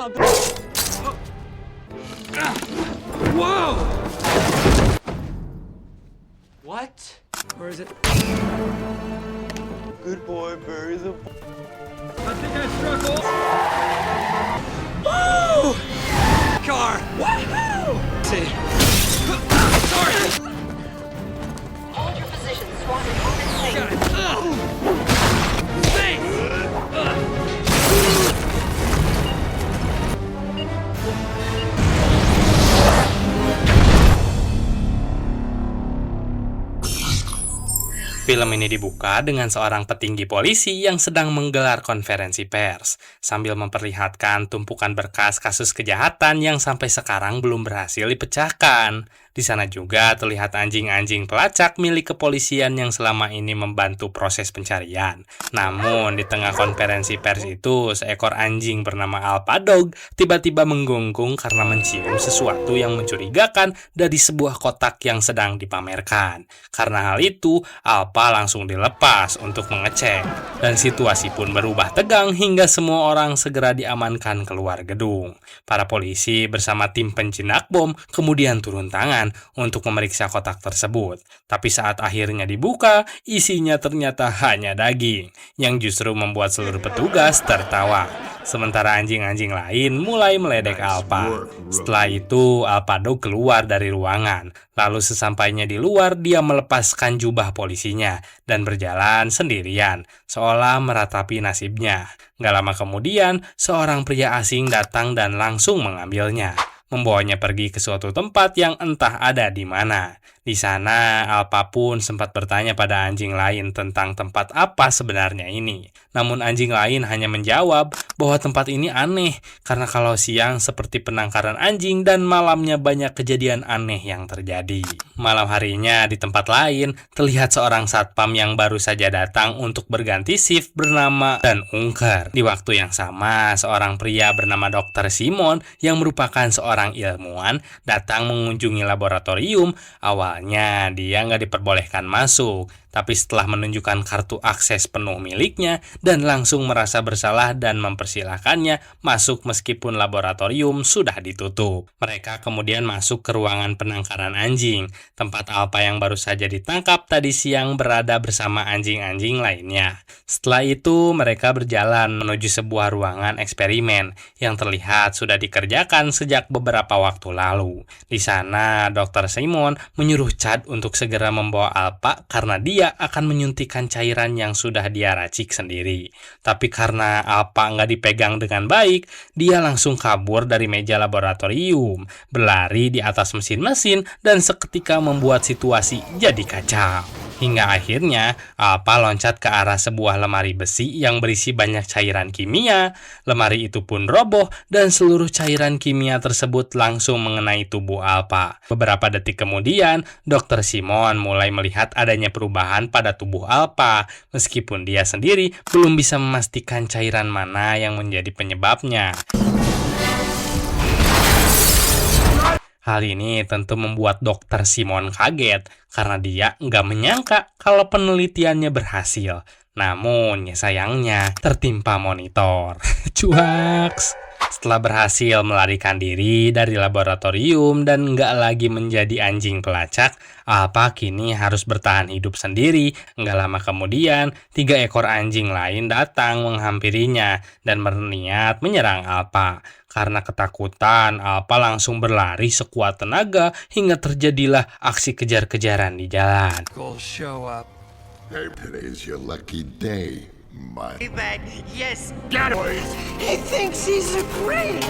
Whoa! What? Where is it? Good boy, bury the I think I struck gold. Woo! Car. Woohoo! See. Sorry. Hold your position. SWAT is on its way. Got it. Thanks. Film ini dibuka dengan seorang petinggi polisi yang sedang menggelar konferensi pers, sambil memperlihatkan tumpukan berkas kasus kejahatan yang sampai sekarang belum berhasil dipecahkan. Di sana juga terlihat anjing-anjing pelacak milik kepolisian yang selama ini membantu proses pencarian. Namun, di tengah konferensi pers itu, seekor anjing bernama Alpha Dog tiba-tiba menggonggong karena mencium sesuatu yang mencurigakan dari sebuah kotak yang sedang dipamerkan. Karena hal itu, Alpha langsung dilepas untuk mengecek. Dan situasi pun berubah tegang hingga semua orang segera diamankan keluar gedung. Para polisi bersama tim penjinak bom kemudian turun tangan untuk memeriksa kotak tersebut. Tapi saat akhirnya dibuka, isinya ternyata hanya daging, yang justru membuat seluruh petugas tertawa. Sementara anjing-anjing lain mulai meledek Alpha. Setelah itu, Alpha Dog keluar dari ruangan. Lalu sesampainya di luar, dia melepaskan jubah polisinya dan berjalan sendirian, seolah meratapi nasibnya. Gak lama kemudian, seorang pria asing datang dan langsung mengambilnya, membawanya pergi ke suatu tempat yang entah ada di mana. Di sana, Alpha pun sempat bertanya pada anjing lain tentang tempat apa sebenarnya ini. Namun anjing lain hanya menjawab bahwa tempat ini aneh, karena kalau siang seperti penangkaran anjing dan malamnya banyak kejadian aneh yang terjadi. Malam harinya di tempat lain, terlihat seorang satpam yang baru saja datang untuk berganti shift bernama Dan Ungker. Di waktu yang sama, seorang pria bernama Dr. Simon yang merupakan seorang ilmuwan datang mengunjungi laboratorium. Awalnya dia nggak diperbolehkan masuk, tapi setelah menunjukkan kartu akses penuh miliknya dan langsung merasa bersalah dan mempersilahkannya masuk meskipun laboratorium sudah ditutup. Mereka kemudian masuk ke ruangan penangkaran anjing, tempat Alpha yang baru saja ditangkap tadi siang berada bersama anjing-anjing lainnya. Setelah itu mereka berjalan menuju sebuah ruangan eksperimen yang terlihat sudah dikerjakan sejak beberapa waktu lalu. Di sana Dr. Simon menyuruh Chad untuk segera membawa Alpha karena dia akan menyuntikkan cairan yang sudah dia racik sendiri. Tapi karena Alpha nggak dipegang dengan baik, dia langsung kabur dari meja laboratorium, berlari di atas mesin-mesin, dan seketika membuat situasi jadi kacau. Hingga akhirnya Alpha loncat ke arah sebuah lemari besi yang berisi banyak cairan kimia. Lemari itu pun roboh dan seluruh cairan kimia tersebut langsung mengenai tubuh Alpha. Beberapa detik kemudian, Dr. Simon mulai melihat adanya perubahan pada tubuh Alpha, meskipun dia sendiri belum bisa memastikan cairan mana yang menjadi penyebabnya. Hal ini tentu membuat Dr. Simon kaget karena dia nggak menyangka kalau penelitiannya berhasil. Namun sayangnya tertimpa monitor. Cuaks. Setelah berhasil melarikan diri dari laboratorium dan nggak lagi menjadi anjing pelacak, Alpha kini harus bertahan hidup sendiri. Nggak lama kemudian, 3 ekor anjing lain datang menghampirinya dan berniat menyerang Alpha. Karena ketakutan, Alpha langsung berlari sekuat tenaga hingga terjadilah aksi kejar-kejaran di jalan. Go show up. Hey, today's your lucky day, my Yes, He thinks he's a great.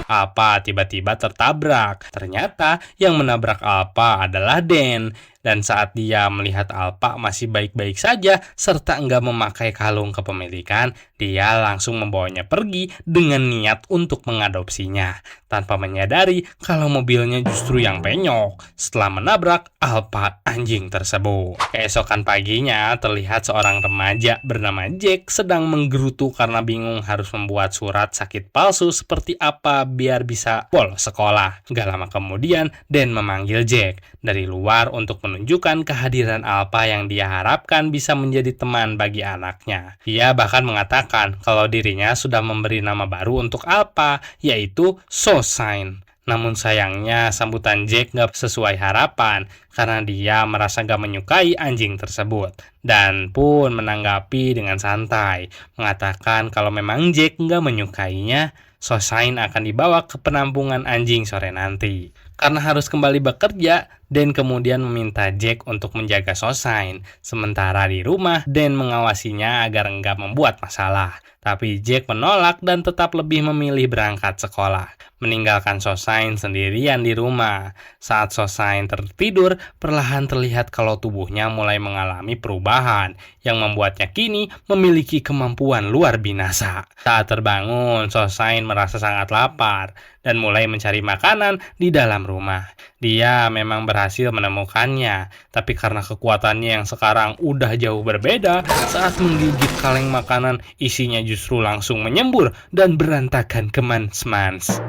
Alpha tiba-tiba tertabrak. Ternyata yang menabrak Alpha adalah Dan. Dan saat dia melihat Alpha masih baik-baik saja serta enggak memakai kalung kepemilikan, dia langsung membawanya pergi dengan niat untuk mengadopsinya, tanpa menyadari kalau mobilnya justru yang penyok setelah menabrak Alpha anjing tersebut. Keesokan paginya terlihat seorang remaja bernama Jack sedang menggerutu karena bingung harus membuat surat sakit palsu seperti apa biar bisa bolos sekolah. Gak lama kemudian Dan memanggil Jack dari luar untuk menunjukkan kehadiran Alpha yang dia harapkan bisa menjadi teman bagi anaknya. Dia bahkan mengatakan kalau dirinya sudah memberi nama baru untuk Alpha, yaitu Soulshine. Namun sayangnya sambutan Jack gak sesuai harapan karena dia merasa gak menyukai anjing tersebut. Dan pun menanggapi dengan santai, mengatakan kalau memang Jack gak menyukainya, Soulshine akan dibawa ke penampungan anjing sore nanti. Karena harus kembali bekerja, Dan kemudian meminta Jack untuk menjaga Soulshine. Sementara di rumah, Dan mengawasinya agar enggak membuat masalah. Tapi Jack menolak dan tetap lebih memilih berangkat sekolah, meninggalkan Soulshine sendirian di rumah. Saat Soulshine tertidur, perlahan terlihat kalau tubuhnya mulai mengalami perubahan yang membuatnya kini memiliki kemampuan luar binasa. Saat terbangun, Soulshine merasa sangat lapar dan mulai mencari makanan di dalam rumah. Dia memang berhasil menemukannya, tapi karena kekuatannya yang sekarang udah jauh berbeda, saat menggigit kaleng makanan, isinya justru langsung menyembur dan berantakan kemans-mans.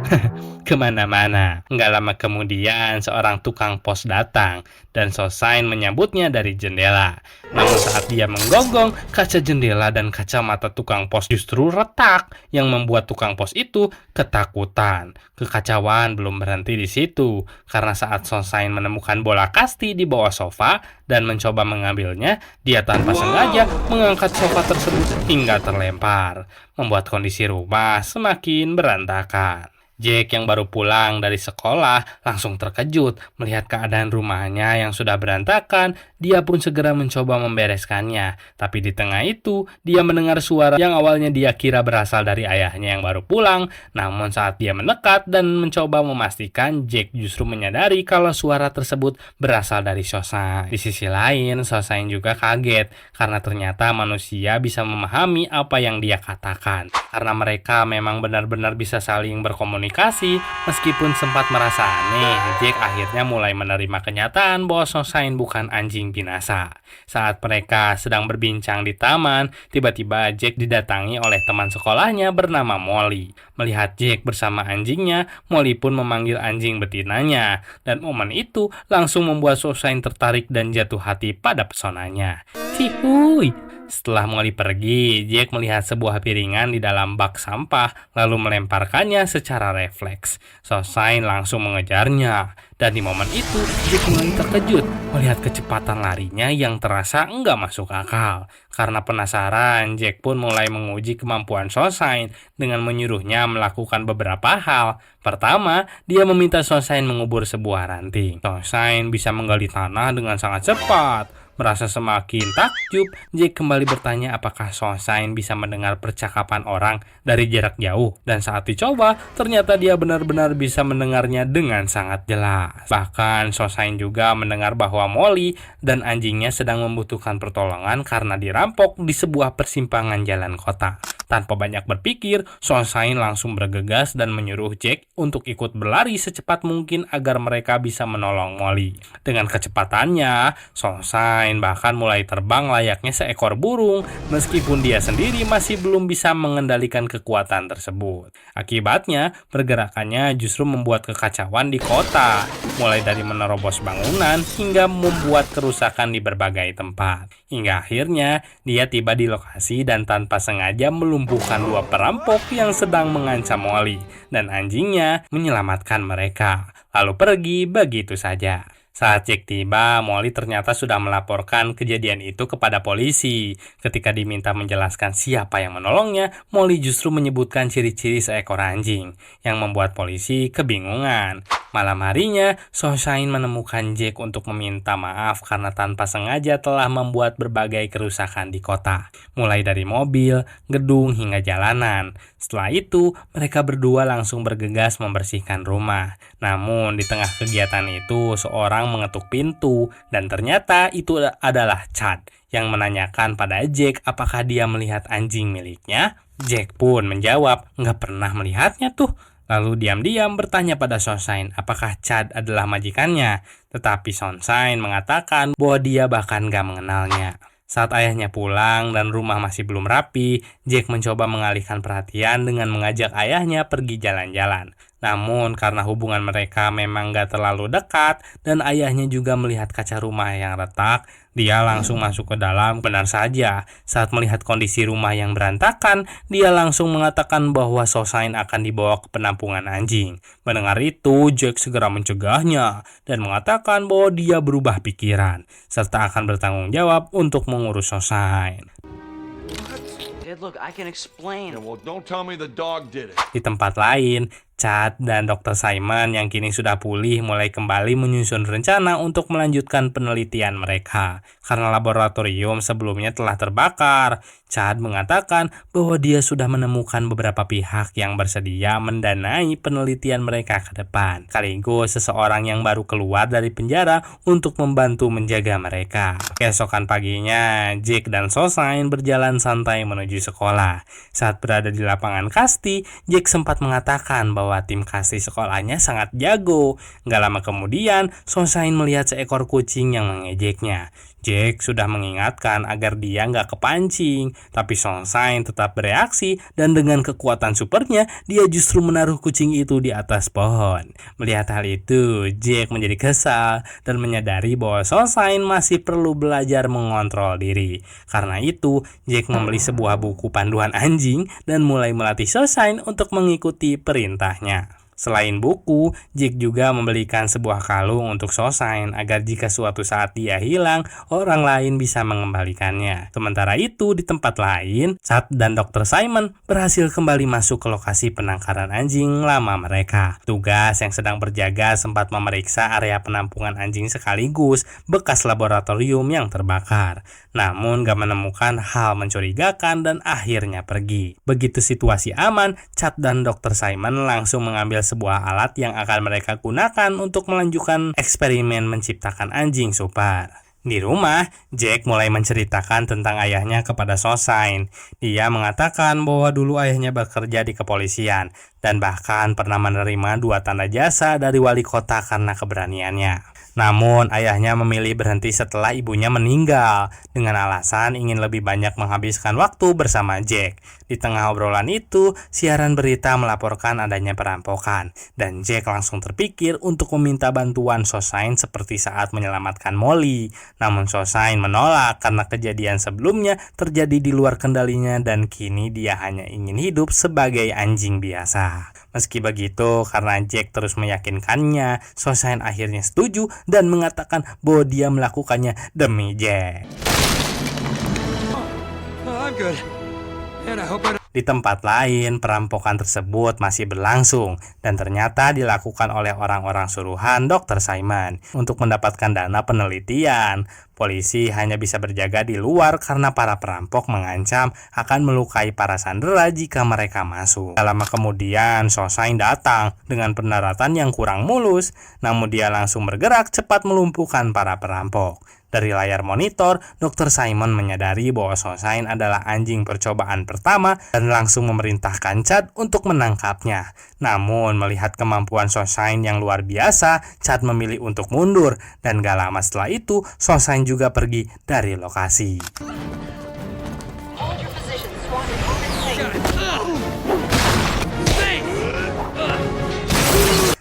Kemana-mana. Nggak lama kemudian, seorang tukang pos datang, dan Soulshine menyambutnya dari jendela. Namun saat dia menggonggong, kaca jendela dan kacamata tukang pos justru retak, yang membuat tukang pos itu ketakutan. Kekacauan belum berhenti di situ, karena saat Soulshine menemukan bola kasti di bawah sofa dan mencoba mengambilnya, dia tanpa sengaja mengangkat sofa tersebut hingga terlempar, membuat kondisi rumah semakin berantakan. Jack yang baru pulang dari sekolah langsung terkejut melihat keadaan rumahnya yang sudah berantakan. Dia pun segera mencoba membereskannya. Tapi di tengah itu, dia mendengar suara yang awalnya dia kira berasal dari ayahnya yang baru pulang. Namun saat dia mendekat dan mencoba memastikan, Jack justru menyadari kalau suara tersebut berasal dari Soulshine. Di sisi lain, Soulshine juga kaget karena ternyata manusia bisa memahami apa yang dia katakan. Karena mereka memang benar-benar bisa saling berkomunikasi. Meskipun sempat merasa aneh, Jack akhirnya mulai menerima kenyataan bahwa Soulshine bukan anjing binasa. Saat mereka sedang berbincang di taman, tiba-tiba Jack didatangi oleh teman sekolahnya bernama Molly. Melihat Jack bersama anjingnya, Molly pun memanggil anjing betinanya, dan momen itu langsung membuat Soulshine tertarik dan jatuh hati pada pesonanya. Cihuy! Setelah Molly pergi, Jack melihat sebuah piringan di dalam bak sampah, lalu melemparkannya secara refleks. Soulshine langsung mengejarnya, dan di momen itu Jack mulai terkejut melihat kecepatan larinya yang terasa enggak masuk akal. Karena penasaran, Jack pun mulai menguji kemampuan Soulshine dengan menyuruhnya melakukan beberapa hal. Pertama, dia meminta Soulshine mengubur sebuah ranting. Soulshine bisa menggali tanah dengan sangat cepat. Merasa semakin takjub, Jack kembali bertanya apakah Soulshine bisa mendengar percakapan orang dari jarak jauh. Dan saat dicoba, ternyata dia benar-benar bisa mendengarnya dengan sangat jelas. Bahkan Soulshine juga mendengar bahwa Molly dan anjingnya sedang membutuhkan pertolongan karena dirampok di sebuah persimpangan jalan kota. Tanpa banyak berpikir, Soulshine langsung bergegas dan menyuruh Jack untuk ikut berlari secepat mungkin agar mereka bisa menolong Molly. Dengan kecepatannya, Soulshine bahkan mulai terbang layaknya seekor burung, meskipun dia sendiri masih belum bisa mengendalikan kekuatan tersebut. Akibatnya, pergerakannya justru membuat kekacauan di kota, mulai dari menerobos bangunan hingga membuat kerusakan di berbagai tempat. Hingga akhirnya, dia tiba di lokasi dan tanpa sengaja melumpuhkan dua perampok yang sedang mengancam Molly, dan anjingnya menyelamatkan mereka, lalu pergi begitu saja. Saat Jack tiba, Molly ternyata sudah melaporkan kejadian itu kepada polisi. Ketika diminta menjelaskan siapa yang menolongnya, Molly justru menyebutkan ciri-ciri seekor anjing, yang membuat polisi kebingungan. Malam harinya, Soulshine menemukan Jack untuk meminta maaf karena tanpa sengaja telah membuat berbagai kerusakan di kota, mulai dari mobil, gedung, hingga jalanan. Setelah itu, mereka berdua langsung bergegas membersihkan rumah. Namun, di tengah kegiatan itu, seorang mengetuk pintu, dan ternyata itu adalah Chad yang menanyakan pada Jack apakah dia melihat anjing miliknya. Jack pun menjawab, nggak pernah melihatnya tuh. Lalu diam-diam bertanya pada Soulshine apakah Chad adalah majikannya. Tetapi Soulshine mengatakan bahwa dia bahkan nggak mengenalnya. Saat ayahnya pulang dan rumah masih belum rapi, Jack mencoba mengalihkan perhatian dengan mengajak ayahnya pergi jalan-jalan. Namun karena hubungan mereka memang gak terlalu dekat dan ayahnya juga melihat kaca rumah yang retak, dia langsung masuk ke dalam. Benar saja, saat melihat kondisi rumah yang berantakan, dia langsung mengatakan bahwa Sosain akan dibawa ke penampungan anjing. Mendengar itu, Jack segera mencegahnya dan mengatakan bahwa dia berubah pikiran, serta akan bertanggung jawab untuk mengurus Sosain. Dad, look, I can explain. Yeah, well, don't tell me the dog did it. Di tempat lain, Chad dan Dr. Simon yang kini sudah pulih mulai kembali menyusun rencana untuk melanjutkan penelitian mereka. Karena laboratorium sebelumnya telah terbakar, Chad mengatakan bahwa dia sudah menemukan beberapa pihak yang bersedia mendanai penelitian mereka ke depan. Sekaligus seseorang yang baru keluar dari penjara untuk membantu menjaga mereka. Keesokan paginya, Jack dan Sosain berjalan santai menuju sekolah. Saat berada di lapangan kasti, Jack sempat mengatakan bahwa tim kasti sekolahnya sangat jago. Gak lama kemudian, Sosain melihat seekor kucing yang mengejeknya. Jack sudah mengingatkan agar dia nggak kepancing, tapi Sosain tetap bereaksi dan dengan kekuatan supernya, dia justru menaruh kucing itu di atas pohon. Melihat hal itu, Jack menjadi kesal dan menyadari bahwa Sosain masih perlu belajar mengontrol diri. Karena itu, Jack membeli sebuah buku panduan anjing dan mulai melatih Sosain untuk mengikuti perintahnya. Selain buku, Jack juga membelikan sebuah kalung untuk Sosain agar jika suatu saat dia hilang, orang lain bisa mengembalikannya. Sementara itu, di tempat lain, Chad dan Dr. Simon berhasil kembali masuk ke lokasi penangkaran anjing lama mereka. Tugas yang sedang berjaga sempat memeriksa area penampungan anjing sekaligus bekas laboratorium yang terbakar. Namun gak menemukan hal mencurigakan dan akhirnya pergi. Begitu situasi aman, Chad dan Dr. Simon langsung mengambil sebuah alat yang akan mereka gunakan untuk melanjutkan eksperimen menciptakan anjing super. Di rumah, Jack mulai menceritakan tentang ayahnya kepada Sosain. Dia mengatakan bahwa dulu ayahnya bekerja di kepolisian dan bahkan pernah menerima 2 tanda jasa dari wali kota karena keberaniannya. Namun, ayahnya memilih berhenti setelah ibunya meninggal dengan alasan ingin lebih banyak menghabiskan waktu bersama Jack. Di tengah obrolan itu, siaran berita melaporkan adanya perampokan dan Jack langsung terpikir untuk meminta bantuan Sosain seperti saat menyelamatkan Molly. Namun Sosain menolak karena kejadian sebelumnya terjadi di luar kendalinya dan kini dia hanya ingin hidup sebagai anjing biasa. Meski begitu, karena Jack terus meyakinkannya, Sosain akhirnya setuju dan mengatakan bahwa dia melakukannya demi Jack. Oh, I'm good. And I hope I don't... Di tempat lain, perampokan tersebut masih berlangsung dan ternyata dilakukan oleh orang-orang suruhan Dr. Simon. Untuk mendapatkan dana penelitian, polisi hanya bisa berjaga di luar karena para perampok mengancam akan melukai para sandera jika mereka masuk. Tak lama kemudian, Sosain datang dengan pendaratan yang kurang mulus, namun dia langsung bergerak cepat melumpuhkan para perampok. Dari layar monitor, Dr. Simon menyadari bahwa Sosain adalah anjing percobaan pertama dan langsung memerintahkan Chad untuk menangkapnya. Namun, melihat kemampuan Sosain yang luar biasa, Chad memilih untuk mundur dan gak lama setelah itu, Sosain juga pergi dari lokasi. Hold your position. SWAT is on its way.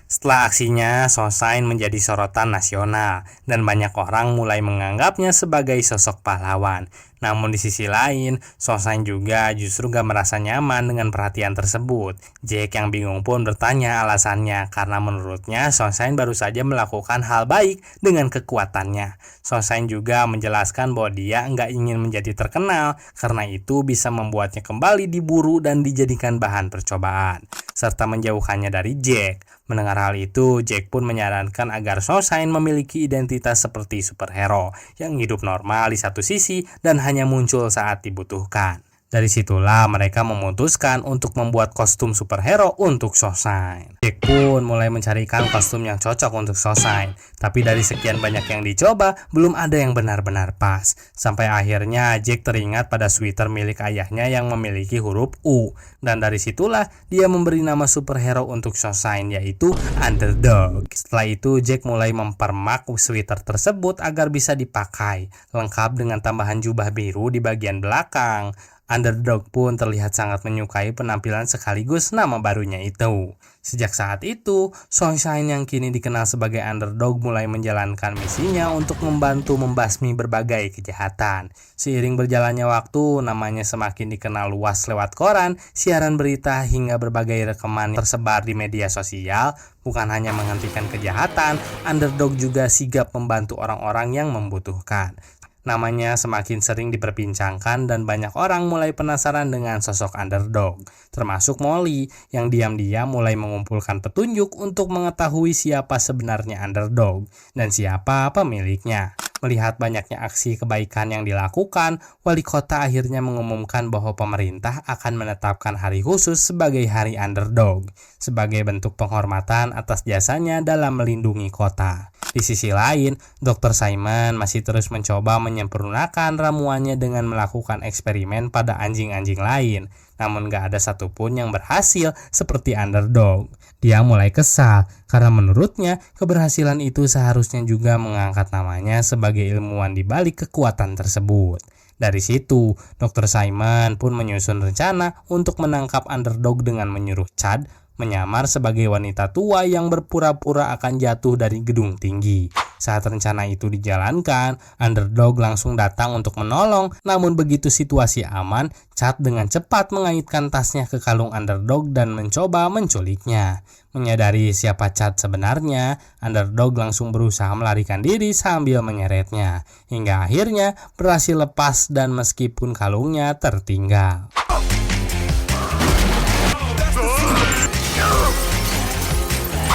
Setelah aksinya, Sosain menjadi sorotan nasional dan banyak orang mulai menganggapnya sebagai sosok pahlawan. Namun di sisi lain, Sosain juga justru gak merasa nyaman dengan perhatian tersebut. Jack yang bingung pun bertanya alasannya karena menurutnya Sosain baru saja melakukan hal baik dengan kekuatannya. Sosain juga menjelaskan bahwa dia nggak ingin menjadi terkenal karena itu bisa membuatnya kembali diburu dan dijadikan bahan percobaan, serta menjauhkannya dari Jack. Mendengar hal itu, Jack pun menyarankan agar Sosain memiliki identitas seperti superhero yang hidup normal di satu sisi dan hanya muncul saat dibutuhkan. Dari situlah mereka memutuskan untuk membuat kostum superhero untuk Sosain. Jack pun mulai mencarikan kostum yang cocok untuk Sosain, tapi dari sekian banyak yang dicoba, belum ada yang benar-benar pas. Sampai akhirnya Jack teringat pada sweater milik ayahnya yang memiliki huruf U, dan dari situlah dia memberi nama superhero untuk Sosain, yaitu Underdog. Setelah itu Jack mulai mempermak sweater tersebut agar bisa dipakai, lengkap dengan tambahan jubah biru di bagian belakang. Underdog pun terlihat sangat menyukai penampilan sekaligus nama barunya itu. Sejak saat itu, Sunshine yang kini dikenal sebagai Underdog mulai menjalankan misinya untuk membantu membasmi berbagai kejahatan. Seiring berjalannya waktu, namanya semakin dikenal luas lewat koran, siaran berita, hingga berbagai rekaman tersebar di media sosial. Bukan hanya menghentikan kejahatan, Underdog juga sigap membantu orang-orang yang membutuhkan. Namanya semakin sering diperbincangkan dan banyak orang mulai penasaran dengan sosok Underdog, termasuk Molly yang diam-diam mulai mengumpulkan petunjuk untuk mengetahui siapa sebenarnya Underdog dan siapa pemiliknya. Melihat banyaknya aksi kebaikan yang dilakukan, wali kota akhirnya mengumumkan bahwa pemerintah akan menetapkan hari khusus sebagai Hari Underdog, sebagai bentuk penghormatan atas jasanya dalam melindungi kota. Di sisi lain, Dr. Simon masih terus mencoba menyempurnakan ramuannya dengan melakukan eksperimen pada anjing-anjing lain. Namun gak ada satupun yang berhasil seperti Underdog. Dia mulai kesal karena menurutnya keberhasilan itu seharusnya juga mengangkat namanya sebagai ilmuwan di balik kekuatan tersebut. Dari situ, Dr. Simon pun menyusun rencana untuk menangkap Underdog dengan menyuruh Chad menyamar sebagai wanita tua yang berpura-pura akan jatuh dari gedung tinggi. Saat rencana itu dijalankan, Underdog langsung datang untuk menolong. Namun begitu situasi aman, Chad dengan cepat mengaitkan tasnya ke kalung Underdog dan mencoba menculiknya. Menyadari siapa Chad sebenarnya, Underdog langsung berusaha melarikan diri sambil menyeretnya. Hingga akhirnya berhasil lepas dan meskipun kalungnya tertinggal.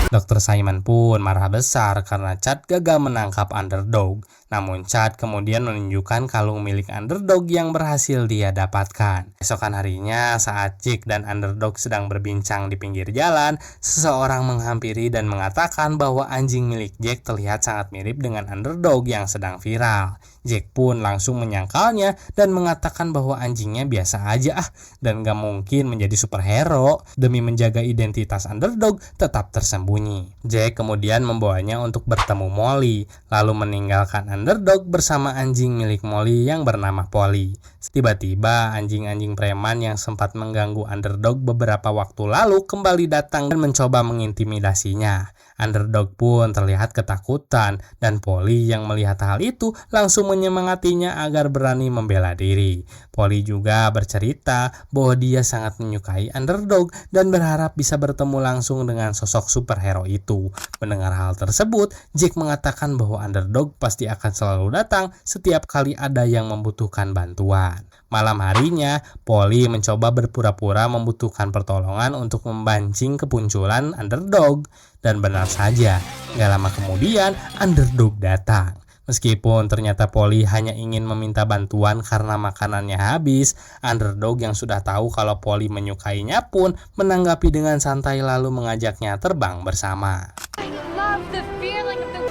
Dr. Simon pun marah besar karena Chad gagal menangkap Underdog. Namun Chad kemudian menunjukkan kalung milik Underdog yang berhasil dia dapatkan. Esokan harinya, saat Jake dan Underdog sedang berbincang di pinggir jalan, seseorang menghampiri dan mengatakan bahwa anjing milik Jake terlihat sangat mirip dengan Underdog yang sedang viral. Jake pun langsung menyangkalnya dan mengatakan bahwa anjingnya biasa aja dan gak mungkin menjadi superhero. Demi menjaga identitas Underdog tetap tersembunyi, Jake kemudian membawanya untuk bertemu Molly, lalu meninggalkan Underdog bersama anjing milik Molly yang bernama Polly. Tiba-tiba anjing-anjing preman yang sempat mengganggu Underdog beberapa waktu lalu kembali datang dan mencoba mengintimidasinya. Underdog pun terlihat ketakutan dan Polly yang melihat hal itu langsung menyemangatinya agar berani membela diri. Polly juga bercerita bahwa dia sangat menyukai Underdog dan berharap bisa bertemu langsung dengan sosok superhero itu. Mendengar hal tersebut, Jake mengatakan bahwa Underdog pasti akan selalu datang setiap kali ada yang membutuhkan bantuan. Malam harinya, Polly mencoba berpura-pura membutuhkan pertolongan untuk membancing kemunculan Underdog. Dan benar saja, gak lama kemudian Underdog datang. Meskipun ternyata Polly hanya ingin meminta bantuan karena makanannya habis, Underdog yang sudah tahu kalau Polly menyukainya pun menanggapi dengan santai lalu mengajaknya terbang bersama. I love the feeling of the...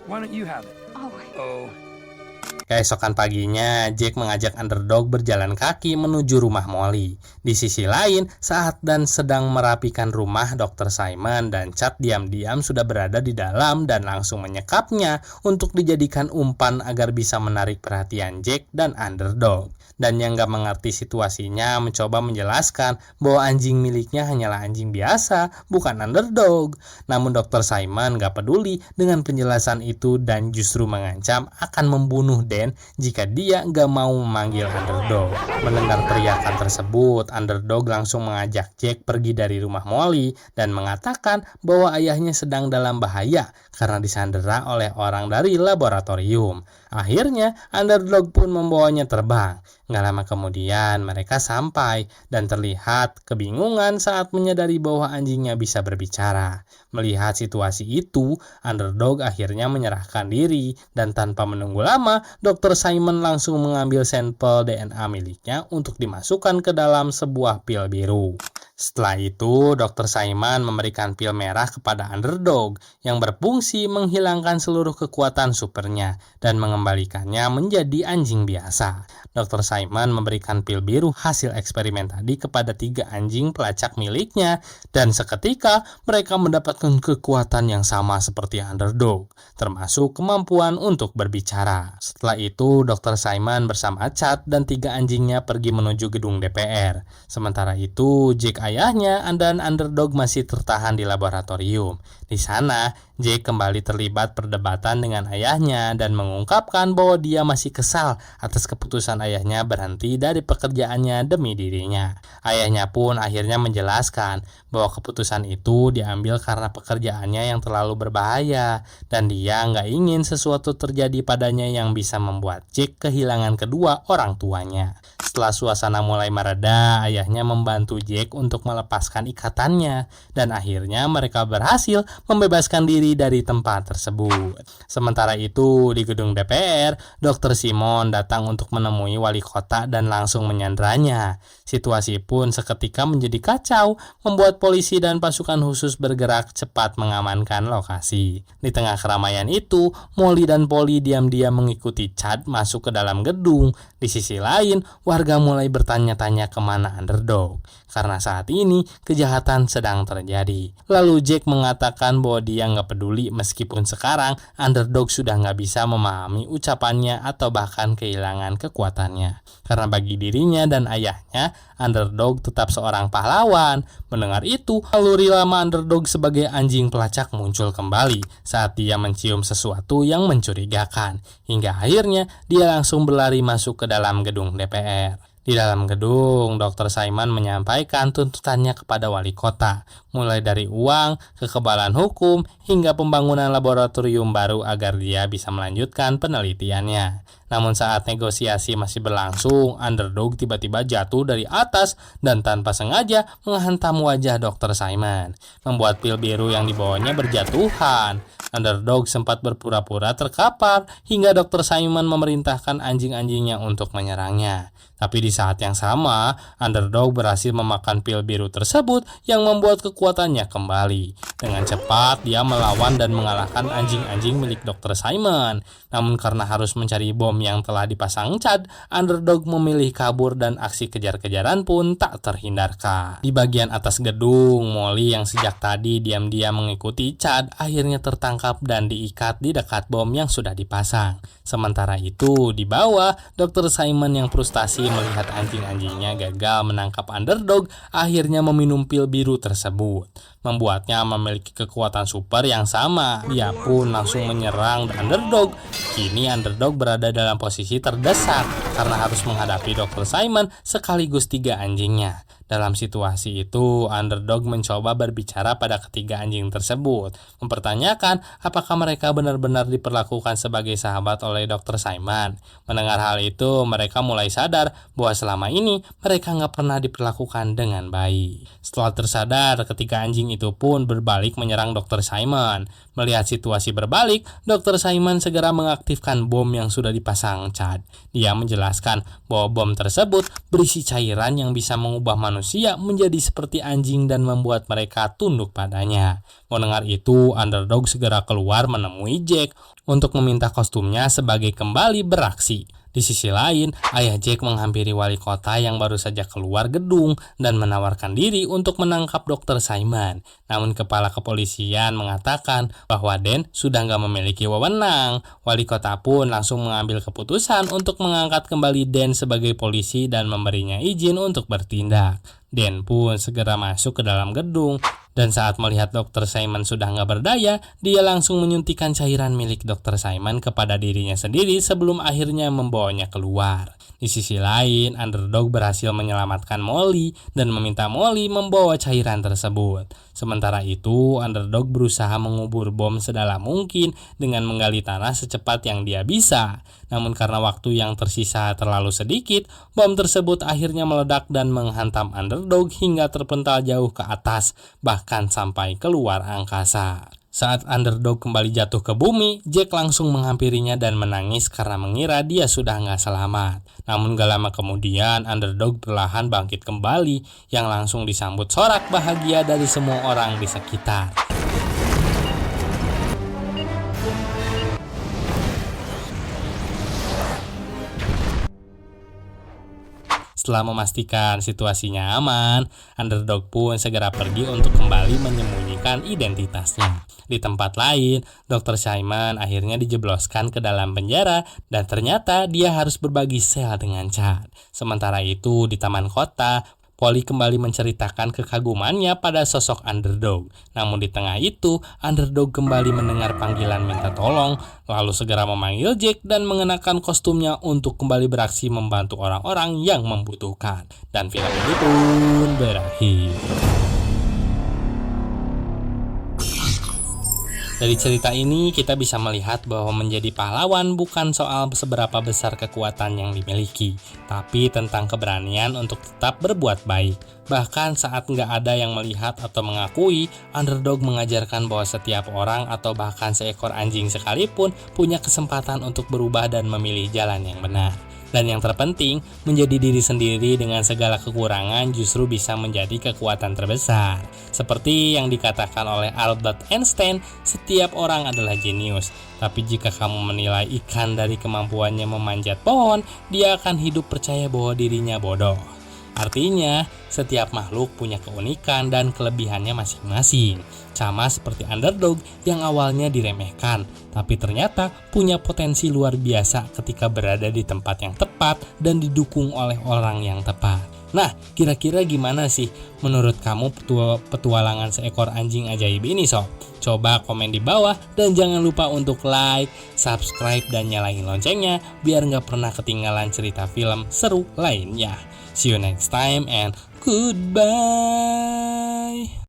Why don't you have it? Oh. Keesokan paginya, Jake mengajak Underdog berjalan kaki menuju rumah Molly. Di sisi lain, saat dan sedang merapikan rumah, Dr. Simon dan Chad diam-diam sudah berada di dalam dan langsung menyekapnya untuk dijadikan umpan agar bisa menarik perhatian Jake dan Underdog. Dan yang gak mengerti situasinya mencoba menjelaskan bahwa anjing miliknya hanyalah anjing biasa, bukan Underdog. Namun Dr. Simon gak peduli dengan penjelasan itu dan justru mengancam akan membunuh Dan jika dia gak mau memanggil Underdog. Mendengar teriakan tersebut, Underdog langsung mengajak Jake pergi dari rumah Molly dan mengatakan bahwa ayahnya sedang dalam bahaya karena disandera oleh orang dari laboratorium. Akhirnya Underdog pun membawanya terbang. Gak lama kemudian mereka sampai dan terlihat kebingungan saat menyadari bahwa anjingnya bisa berbicara. Melihat situasi itu, Underdog akhirnya menyerahkan diri dan tanpa menunggu lama, Dr. Simon langsung mengambil sampel DNA miliknya untuk dimasukkan ke dalam sebuah pil biru. Setelah itu, Dr. Simon memberikan pil merah kepada Underdog yang berfungsi menghilangkan seluruh kekuatan supernya dan mengembalikannya menjadi anjing biasa. Dr. Simon memberikan pil biru hasil eksperimen tadi kepada 3 anjing pelacak miliknya dan seketika mereka mendapatkan kekuatan yang sama seperti Underdog, termasuk kemampuan untuk berbicara. Setelah itu, Dr. Simon bersama Chad dan 3 anjingnya pergi menuju gedung DPR. Sementara itu, Jake ayahnya dan Underdog masih tertahan di laboratorium. Di sana, Jake kembali terlibat perdebatan dengan ayahnya dan mengungkapkan bahwa dia masih kesal atas keputusan ayahnya berhenti dari pekerjaannya demi dirinya. Ayahnya pun akhirnya menjelaskan bahwa keputusan itu diambil karena pekerjaannya yang terlalu berbahaya dan dia nggak ingin sesuatu terjadi padanya yang bisa membuat Jake kehilangan kedua orang tuanya. Setelah suasana mulai mereda, ayahnya membantu Jake untuk melepaskan ikatannya dan akhirnya mereka berhasil membebaskan diri dari tempat tersebut. Sementara itu, di gedung DPR, Dr. Simon datang untuk menemui wali kota dan langsung menyandranya. Situasi pun seketika menjadi kacau, membuat polisi dan pasukan khusus bergerak cepat mengamankan lokasi. Di tengah keramaian itu, Molly dan Polly diam-diam mengikuti Chad masuk ke dalam gedung. Di sisi lain, warga mulai bertanya-tanya kemana Underdog, karena saat ini kejahatan sedang terjadi. Lalu Jake mengatakan bahwa dia nggak peduli meskipun sekarang Underdog sudah nggak bisa memahami ucapannya atau bahkan kehilangan kekuatannya. Karena bagi dirinya dan ayahnya, Underdog tetap seorang pahlawan. Mendengar itu, naluri lama Underdog sebagai anjing pelacak muncul kembali saat dia mencium sesuatu yang mencurigakan. Hingga akhirnya dia langsung berlari masuk ke dalam gedung DPR. Di dalam gedung, Dr. Simon menyampaikan tuntutannya kepada wali kota, mulai dari uang, kekebalan hukum, hingga pembangunan laboratorium baru agar dia bisa melanjutkan penelitiannya. Namun saat negosiasi masih berlangsung, Underdog tiba-tiba jatuh dari atas dan tanpa sengaja menghantam wajah Dr. Simon, membuat pil biru yang dibawanya berjatuhan. Underdog sempat berpura-pura terkapar hingga Dr. Simon memerintahkan anjing-anjingnya untuk menyerangnya. Tapi di saat yang sama, Underdog berhasil memakan pil biru tersebut yang membuat kekuatannya kembali. Dengan cepat, dia melawan dan mengalahkan anjing-anjing milik Dr. Simon. Namun karena harus mencari bom yang telah dipasang Chad, Underdog memilih kabur dan aksi kejar-kejaran pun tak terhindarkan. Di bagian atas gedung, Molly yang sejak tadi diam-diam mengikuti Chad akhirnya tertangkap dan diikat di dekat bom yang sudah dipasang. Sementara itu, di bawah, Dr. Simon yang frustasi melihat anjing-anjingnya gagal menangkap Underdog akhirnya meminum pil biru tersebut, membuatnya memiliki kekuatan super yang sama. Dia pun langsung menyerang Underdog. Kini Underdog berada dalam posisi terdesak karena harus menghadapi Dr. Simon sekaligus 3 anjingnya. Dalam situasi itu, Underdog mencoba berbicara pada ketiga anjing tersebut, mempertanyakan apakah mereka benar-benar diperlakukan sebagai sahabat oleh Dr. Simon. Mendengar hal itu, mereka mulai sadar bahwa selama ini mereka nggak pernah diperlakukan dengan baik. Setelah tersadar, ketiga anjing itu pun berbalik menyerang Dr. Simon. Melihat situasi berbalik, Dr. Simon segera mengaktifkan bom yang sudah dipasang Chad. Dia menjelaskan bahwa bom tersebut berisi cairan yang bisa mengubah manusia menjadi seperti anjing dan membuat mereka tunduk padanya. Mendengar itu, Underdog segera keluar menemui Jake untuk meminta kostumnya sebagai kembali beraksi. Di sisi lain, ayah Jake menghampiri wali kota yang baru saja keluar gedung dan menawarkan diri untuk menangkap Dr. Simon. Namun kepala kepolisian mengatakan bahwa Dan sudah nggak memiliki wewenang. Wali kota pun langsung mengambil keputusan untuk mengangkat kembali Dan sebagai polisi dan memberinya izin untuk bertindak. Dan pun segera masuk ke dalam gedung. Dan saat melihat Dr. Simon sudah nggak berdaya, dia langsung menyuntikkan cairan milik Dr. Simon kepada dirinya sendiri sebelum akhirnya membawanya keluar. Di sisi lain, Underdog berhasil menyelamatkan Molly dan meminta Molly membawa cairan tersebut. Sementara itu, Underdog berusaha mengubur bom sedalam mungkin dengan menggali tanah secepat yang dia bisa. Namun karena waktu yang tersisa terlalu sedikit, bom tersebut akhirnya meledak dan menghantam Underdog hingga terpental jauh ke atas, bahkan sampai keluar angkasa. Saat underdog kembali jatuh ke bumi, Jack langsung menghampirinya dan menangis karena mengira dia sudah nggak selamat. Namun gak lama kemudian, underdog perlahan bangkit kembali yang langsung disambut sorak bahagia dari semua orang di sekitar. Setelah memastikan situasinya aman, underdog pun segera pergi untuk kembali menyembunyikan identitasnya. Di tempat lain, Dr. Simon akhirnya dijebloskan ke dalam penjara dan ternyata dia harus berbagi sel dengan Chad. Sementara itu, di taman kota, Polly kembali menceritakan kekagumannya pada sosok underdog. Namun di tengah itu, underdog kembali mendengar panggilan minta tolong, lalu segera memanggil Jack dan mengenakan kostumnya untuk kembali beraksi membantu orang-orang yang membutuhkan. Dan film ini pun berakhir. Dari cerita ini kita bisa melihat bahwa menjadi pahlawan bukan soal seberapa besar kekuatan yang dimiliki, tapi tentang keberanian untuk tetap berbuat baik. Bahkan saat nggak ada yang melihat atau mengakui, underdog mengajarkan bahwa setiap orang atau bahkan seekor anjing sekalipun punya kesempatan untuk berubah dan memilih jalan yang benar. Dan yang terpenting, menjadi diri sendiri dengan segala kekurangan justru bisa menjadi kekuatan terbesar. Seperti yang dikatakan oleh Albert Einstein, setiap orang adalah jenius. Tapi jika kamu menilai ikan dari kemampuannya memanjat pohon, dia akan hidup percaya bahwa dirinya bodoh. Artinya, setiap makhluk punya keunikan dan kelebihannya masing-masing. Sama seperti underdog yang awalnya diremehkan, tapi ternyata punya potensi luar biasa ketika berada di tempat yang tepat dan didukung oleh orang yang tepat. Nah, kira-kira gimana sih menurut kamu petualangan seekor anjing ajaib ini, sob? Coba komen di bawah dan jangan lupa untuk like, subscribe, dan nyalain loncengnya biar nggak pernah ketinggalan cerita film seru lainnya. See you next time and goodbye.